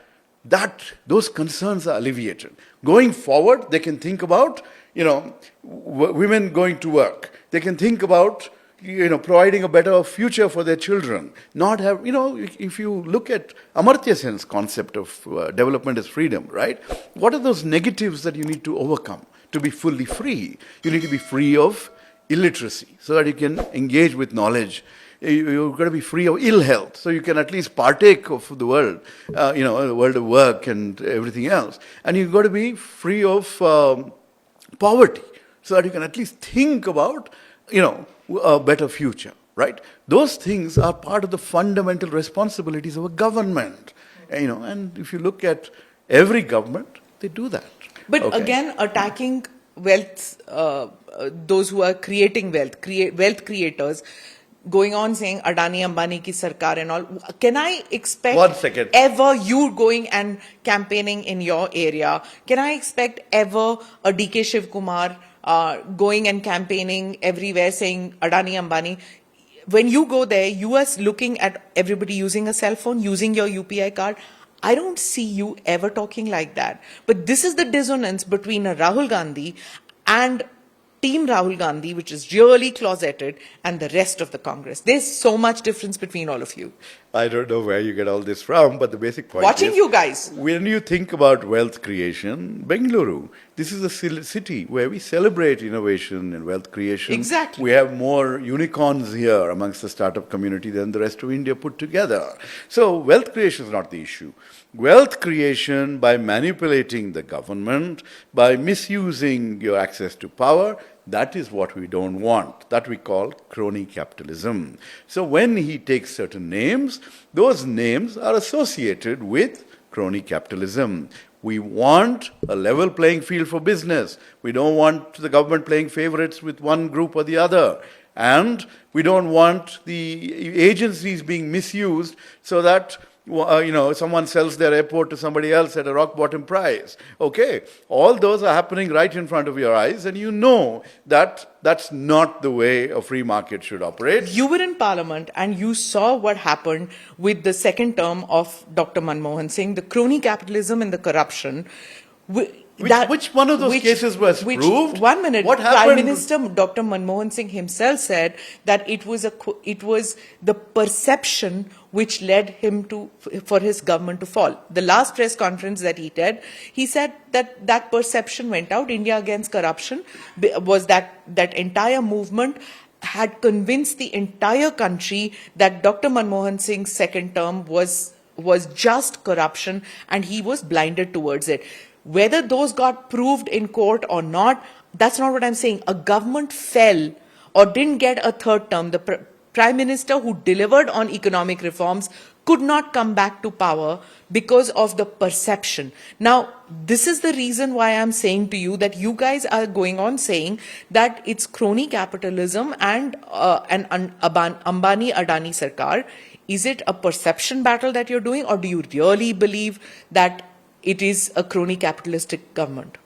those concerns are alleviated. Going forward, they can think about, women going to work. They can think about, providing a better future for their children. Not have, if you look at Amartya Sen's concept of development as freedom, right? What are those negatives that you need to overcome to be fully free? You need to be free of illiteracy so that you can engage with knowledge. You've got to be free of ill health, so you can at least partake of the world, the world of work and everything else. And you've got to be free of poverty, so that you can at least think about, a better future, right? Those things are part of the fundamental responsibilities of a government, and if you look at every government, they do that. But again, attacking wealth, those who are creating wealth, wealth creators, going on saying Adani Ambani ki sarkar and all. Can I expect 1 second. ever you going and campaigning in your area? Can I expect ever a DK Shiv Kumar going and campaigning everywhere saying Adani Ambani? When you go there, you are looking at everybody using a cell phone, using your UPI card. I don't see you ever talking like that. But this is the dissonance between a Rahul Gandhi and Team Rahul Gandhi, which is really closeted, and the rest of the Congress. There's so much difference between all of you. I don't know where you get all this from, but the basic point Watching is, you guys. when you think about wealth creation, Bengaluru, this is a city where we celebrate innovation and wealth creation. Exactly. We have more unicorns here amongst the startup community than the rest of India put together. So wealth creation is not the issue. Wealth creation by manipulating the government, by misusing your access to power, that is what we don't want. That we call crony capitalism. So when he takes certain names, those names are associated with crony capitalism. We want a level playing field for business. We don't want the government playing favorites with one group or the other. And we don't want the agencies being misused so that someone sells their airport to somebody else at a rock bottom price. Okay, all those are happening right in front of your eyes, and you know that that's not the way a free market should operate. You were in Parliament and you saw what happened with the second term of Dr. Manmohan Singh, the crony capitalism and the corruption. Which one of those cases was proved? 1 minute. What happened? Prime Minister Dr. Manmohan Singh himself said that it was the perception which led him for his government to fall. The last press conference that he did, he said that perception went out. India Against Corruption was that entire movement had convinced the entire country that Dr. Manmohan Singh's second term was just corruption, and he was blinded towards it. Whether those got proved in court or not, that's not what I'm saying. A government fell or didn't get a third term. The Prime Minister who delivered on economic reforms could not come back to power because of the perception. Now, this is the reason why I'm saying to you that you guys are going on saying that it's crony capitalism and an Ambani-Adani Sarkar. Is it a perception battle that you're doing, or do you really believe that it is a crony capitalistic government?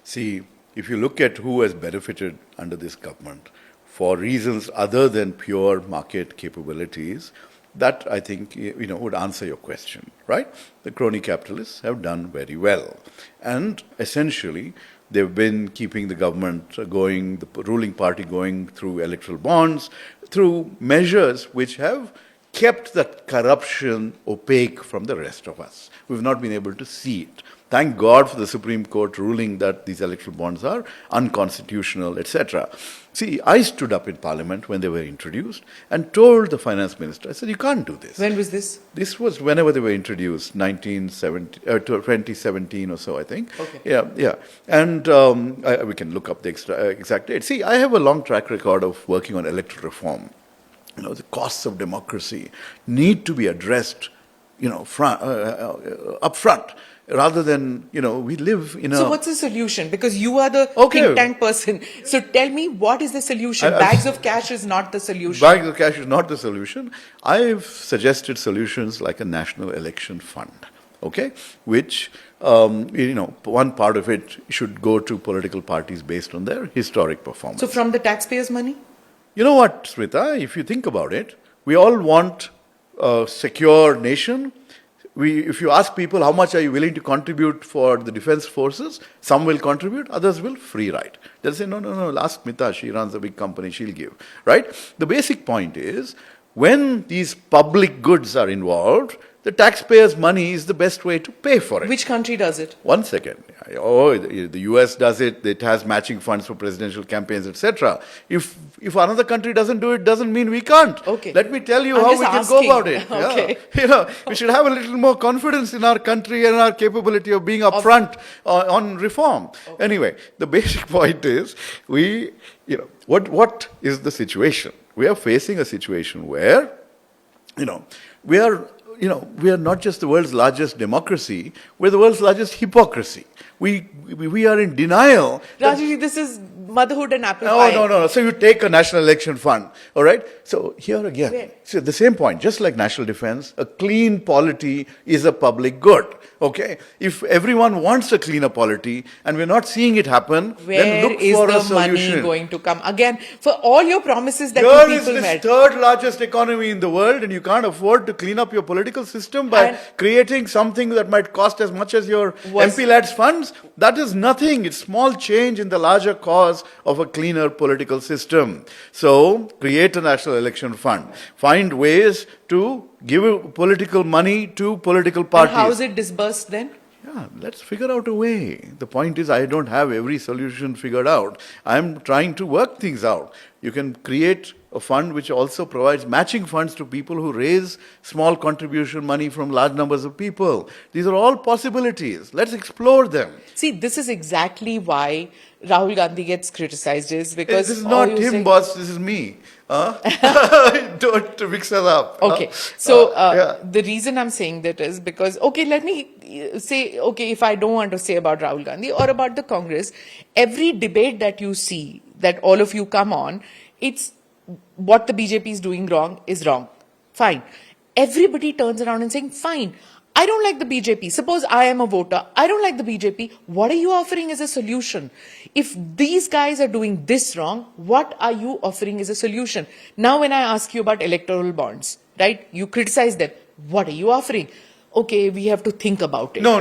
See, if you look at who has benefited under this government for reasons other than pure market capabilities, that I think would answer your question, right? The crony capitalists have done very well, and essentially they've been keeping the government going, the ruling party going through electoral bonds, through measures which have kept that corruption opaque from the rest of us. We've not been able to see it. Thank God for the Supreme Court ruling that these electoral bonds are unconstitutional, etc. See, I stood up in Parliament when they were introduced and told the finance minister, I said, you can't do this. When was this? This was whenever they were introduced, 2017 or so, I think. Okay. Yeah. And we can look up the exact date. See, I have a long track record of working on electoral reform. The costs of democracy need to be addressed, up front, rather than, we live in a... So what's the solution? Because you are the think tank person. So tell me, what is the solution? Bags of cash is not the solution. Bags of cash is not the solution. I've suggested solutions like a national election fund, which, one part of it should go to political parties based on their historic performance. So from the taxpayers' money? You know what, Smita, if you think about it, we all want a secure nation. If you ask people how much are you willing to contribute for the defense forces, some will contribute, others will free ride. They'll say, no, ask Smita, she runs a big company, she'll give, right? The basic point is, when these public goods are involved, the taxpayers' money is the best way to pay for it. Which country does it? One second. The US does it. It has matching funds for presidential campaigns, etc. If another country doesn't do it, doesn't mean we can't. Okay. Let me tell you how we can go about it. Okay. Yeah. We should have a little more confidence in our country and our capability of being upfront on reform. Okay. Anyway, the basic point is, what is the situation? We are facing a situation where, we are not just the world's largest democracy, we're the world's largest hypocrisy. We are in denial. Rajeev, this is motherhood and apple pie. No. So you take a national election fund, all right? So here again, so the same point, just like national defense, a clean polity is a public good, okay? If everyone wants a cleaner polity and we're not seeing it happen, then look for a solution. Where is the money going to come? Again, for all your promises that Here you people is the made. third largest economy in the world, and you can't afford to clean up your political system by creating something that might cost as much as your MP lads funds. That is nothing. It's small change in the larger cause of a cleaner political system. So, create a national election fund. Find ways to give political money to political parties. And how is it disbursed then? Yeah, let's figure out a way. The point is, I don't have every solution figured out. I'm trying to work things out. You can create a fund which also provides matching funds to people who raise small contribution money from large numbers of people. These are all possibilities. Let's explore them. See, this is exactly why Rahul Gandhi gets criticized, is because... This is not him, boss. This is me. Don't mix us up. Okay. So, the reason I'm saying that is because, let me say, if I don't want to say about Rahul Gandhi or about the Congress, every debate that you see, that all of you come on, it's what the BJP is doing wrong is wrong. Fine. Everybody turns around and saying, fine, I don't like the BJP. Suppose I am a voter. I don't like the BJP. What are you offering as a solution? If these guys are doing this wrong, what are you offering as a solution? Now, when I ask you about electoral bonds, right? You criticize them. What are you offering? Okay, we have to think about it. No.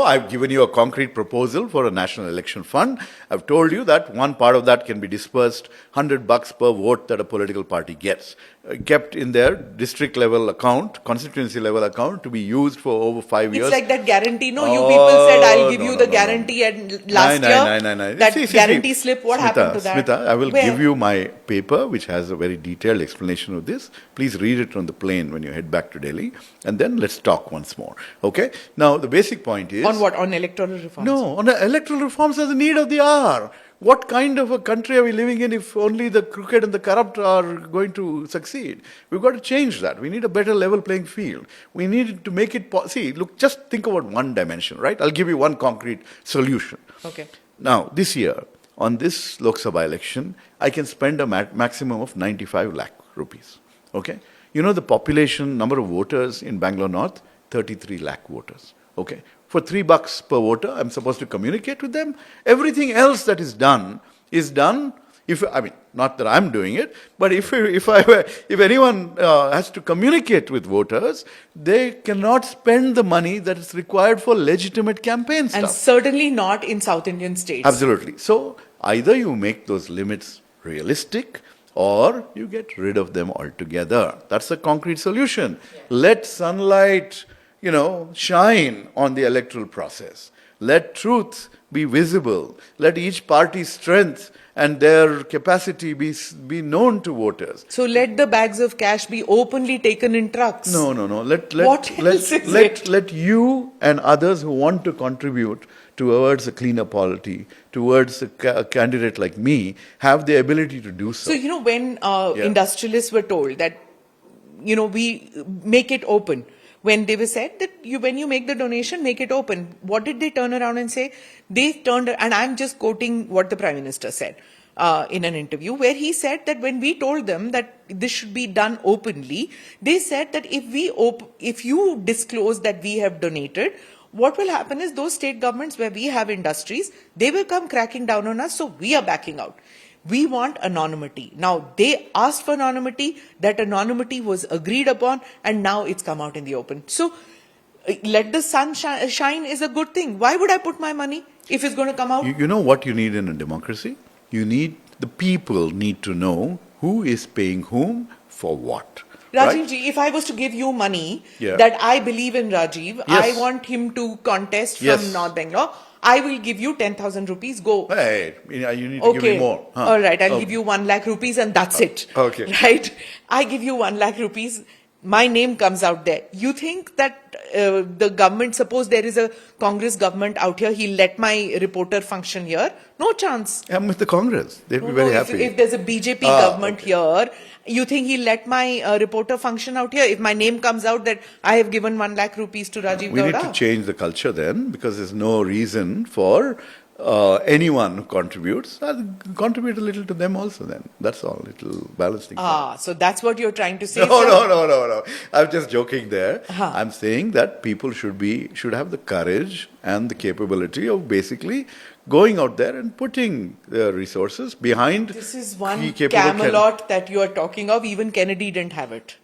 I've given you a concrete proposal for a national election fund. I've told you that one part of that can be dispersed, $100 per vote that a political party gets, kept in their district level account, constituency level account, to be used for over 5 years. It's like that guarantee. No, you people said I'll give you the guarantee and last year. That guarantee slip, what happened to that? Smita, I will give you my paper, which has a very detailed explanation of this. Please read it on the plane when you head back to Delhi, and then let's talk once more. Okay? Now, the basic point is... On what? On electoral reforms? No, on the electoral reforms as the need of the hour. What kind of a country are we living in if only the crooked and the corrupt are going to succeed? We've got to change that. We need a better level playing field. We need to make it, see, look, just think about one dimension, right? I'll give you one concrete solution. Okay. Now, this year, on this Lok Sabha election, I can spend a maximum of 95 lakh rupees. Okay? You know the population, number of voters in Bangalore North? 33 lakh voters. Okay? For $3 per voter, I'm supposed to communicate with them. Everything else that is done, if, I mean, not that I'm doing it, but if anyone has to communicate with voters, they cannot spend the money that is required for legitimate campaign stuff. And certainly not in South Indian states. Absolutely. So either you make those limits realistic or you get rid of them altogether. That's a concrete solution. Yeah. Let sunlight, shine on the electoral process. Let truth be visible. Let each party's strength and their capacity be known to voters. So let the bags of cash be openly taken in trucks. No. Let you and others who want to contribute towards a cleaner polity, towards a candidate like me, have the ability to do so. So, when industrialists were told that, we make it open, when they were said that when you make the donation, make it open. What did they turn around and say? They turned, and I'm just quoting what the Prime Minister said in an interview, where he said that when we told them that this should be done openly, they said that if you disclose that we have donated, what will happen is those state governments where we have industries, they will come cracking down on us, so we are backing out. We want anonymity. Now, they asked for anonymity, that anonymity was agreed upon, and now it's come out in the open. So, let the sun shine is a good thing. Why would I put my money if it's going to come out? You know what you need in a democracy? The people need to know who is paying whom for what. Rajeev ji, if I was to give you money that I believe in Rajeev, I want him to contest from North Bangalore, I will give you 10,000 rupees, go. Hey, you need to give me more. Huh. All right, I'll give you 1 lakh rupees and that's it. Okay. Right? I give you 1 lakh rupees, my name comes out there. You think that the government, suppose there is a Congress government out here, he'll let my reporter function here? No chance. I'm with the Congress. They'd be very happy. If there's a BJP government here, you think he'll let my reporter function out here? If my name comes out that I have given 1 lakh rupees to Rajeev Gowda? We need to change the culture then, because there's no reason for anyone who contributes, contribute a little to them also then. That's all, little balancing. So that's what you're trying to say? No. I'm just joking there. I'm saying that people should have the courage and the capability of basically going out there and putting their resources behind. This is one Camelot that you are talking of. Even Kennedy didn't have it.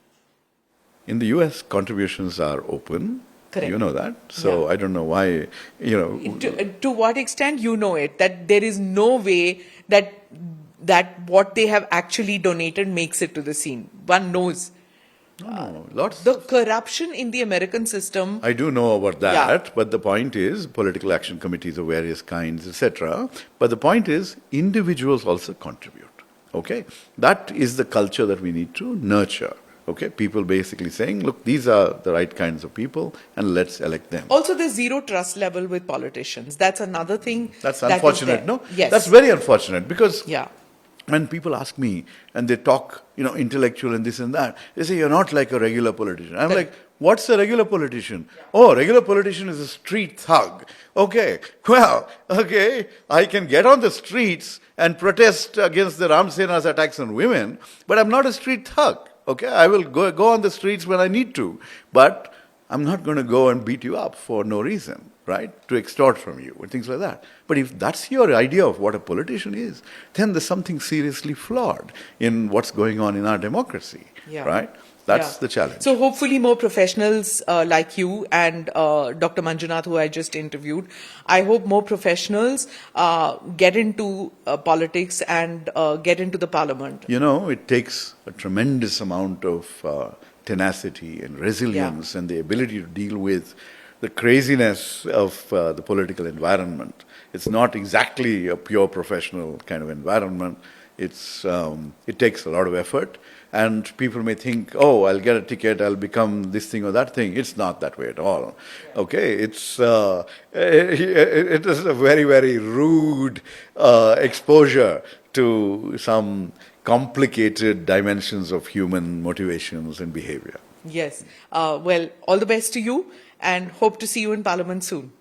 In the US, contributions are open. Correct. You know that. So I don't know why, To what extent you know it, that there is no way that what they have actually donated makes it to the scene. One knows. No, lots. The corruption in the American system. I do know about that, but the point is political action committees of various kinds, etc. But the point is individuals also contribute. Okay, that is the culture that we need to nurture. Okay, people basically saying, look, these are the right kinds of people and let's elect them. Also, there's zero trust level with politicians. That's another thing. That's unfortunate, no? Yes. That's very unfortunate because when people ask me and they talk, intellectual and this and that, they say, you're not like a regular politician. I'm like, what's a regular politician? Oh, regular politician is a street thug. Okay, well, I can get on the streets and protest against the Ram Sena's attacks on women, but I'm not a street thug. Okay, I will go on the streets when I need to, but I'm not going to go and beat you up for no reason, right? To extort from you and things like that. But if that's your idea of what a politician is, then there's something seriously flawed in what's going on in our democracy, right? That's the challenge. So hopefully more professionals like you and Dr. Manjunath, who I just interviewed, I hope more professionals get into politics and get into the parliament. It takes a tremendous amount of tenacity and resilience and the ability to deal with the craziness of the political environment. It's not exactly a pure professional kind of environment. It takes a lot of effort, and people may think, oh, I'll get a ticket, I'll become this thing or that thing. It's not that way at all. Okay, it is a very, very rude exposure to some complicated dimensions of human motivations and behavior. Yes. Well, all the best to you, and hope to see you in Parliament soon.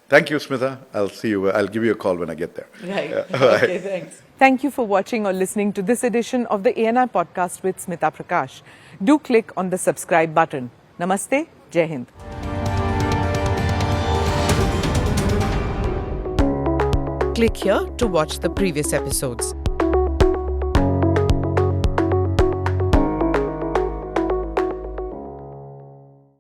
Thank you, Smita. I'll see you. I'll give you a call when I get there. Right. Okay, thanks. Thank you for watching or listening to this edition of the ANI podcast with Smita Prakash. Do click on the subscribe button. Namaste. Jai Hind. Click here to watch the previous episodes.